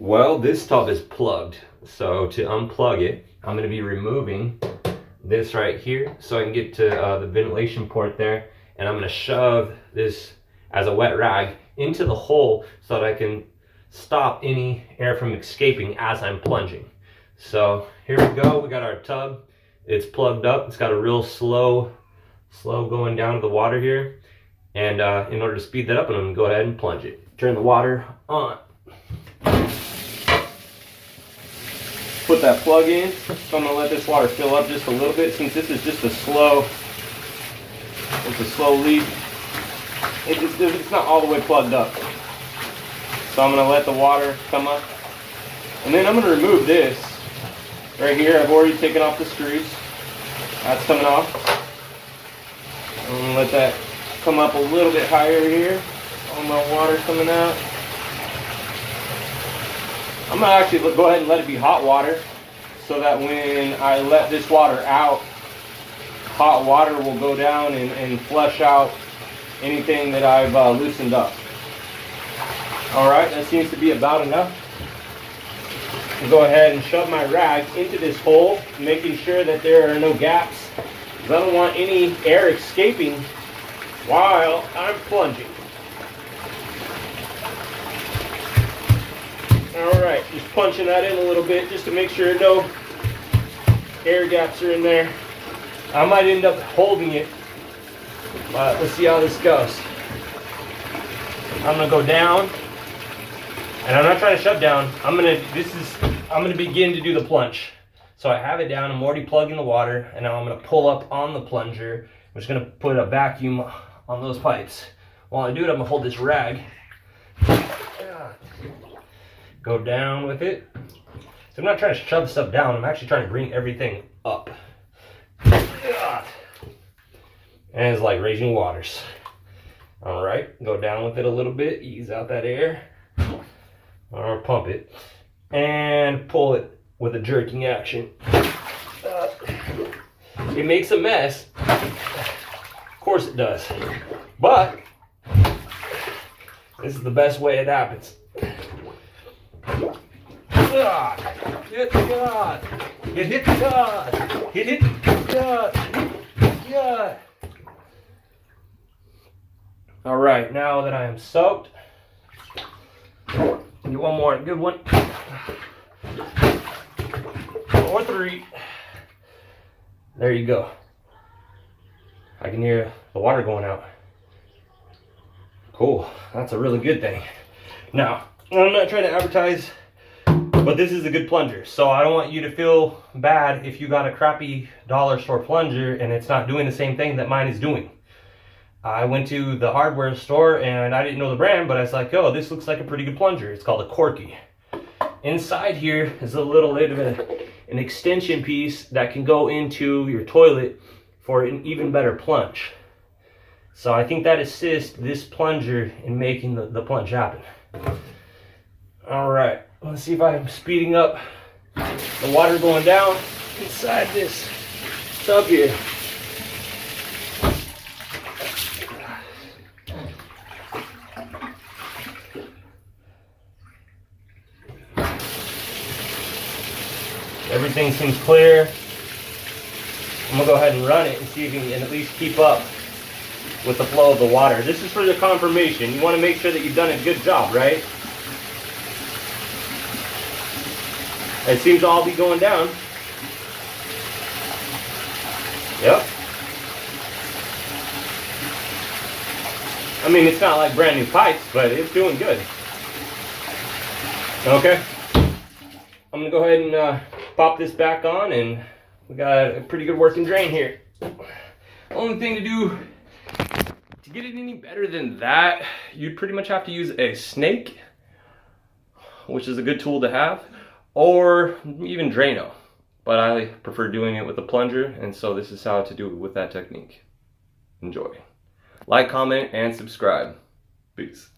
Well, this tub is plugged, so to unplug it, I'm going to be removing this right here so I can get to the ventilation port there, and I'm going to shove this as a wet rag into the hole so that I can stop any air from escaping as I'm plunging. So here we go, we got our tub, it's plugged up, it's got a real slow going down to the water here, and in order to speed that up, I'm going to go ahead and plunge it. Turn the water on. Put that plug in. So I'm going to let this water fill up just a little bit since this is just a slow leak. It's not all the way plugged up. So I'm going to let the water come up. And then I'm going to remove this right here. I've already taken off the screws. That's coming off. I'm going to let that come up a little bit higher here. All my water coming out. I'm going to actually go ahead and let it be hot water so that when I let this water out, hot water will go down and flush out anything that I've loosened up. Alright, that seems to be about enough. I'll go ahead and shove my rag into this hole, making sure that there are no gaps, because I don't want any air escaping while I'm plunging. Alright, just punching that in a little bit just to make sure no air gaps are in there. I might end up holding it, but let's see how this goes. I'm going to go down, and I'm not trying to shove down. I'm going to begin to do the plunge. So I have it down, I'm already plugging the water, and now I'm going to pull up on the plunger. I'm just going to put a vacuum on those pipes. While I do it, I'm going to hold this rag. Go down with it. So I'm not trying to shove stuff down, I'm actually trying to bring everything up. And it's like raging waters. Alright, go down with it a little bit, ease out that air. Or pump it. And pull it with a jerking action. It makes a mess. Of course it does. But this is the best way it happens. Hit God. Hit God. Hit God. God. All right, now that I am soaked, get one more good one. Or three. There you go. I can hear the water going out. Cool, that's a really good thing. Now, I'm not trying to advertise, but this is a good plunger, so I don't want you to feel bad if you got a crappy dollar store plunger and it's not doing the same thing that mine is doing. I went to the hardware store and I didn't know the brand, but I was like, oh, this looks like a pretty good plunger. It's called a Corky. Inside here is a little bit of an extension piece that can go into your toilet for an even better plunge. So I think that assists this plunger in making the plunge happen. All right, let's see if I'm speeding up the water going down inside this tub here. Everything seems clear. I'm gonna go ahead and run it and see if you can at least keep up with the flow of the water. This is for the confirmation. You want to make sure that you've done a good job, right? It seems to all be going down. Yep. I mean, it's not like brand new pipes, but it's doing good. Okay. I'm gonna go ahead and pop this back on, and we got a pretty good working drain here. Only thing to do to get it any better than that, you'd pretty much have to use a snake, which is a good tool to have, or even Drano. But I prefer doing it with a plunger, and so this is how to do it with that technique. Enjoy. Like, comment, and subscribe. Peace.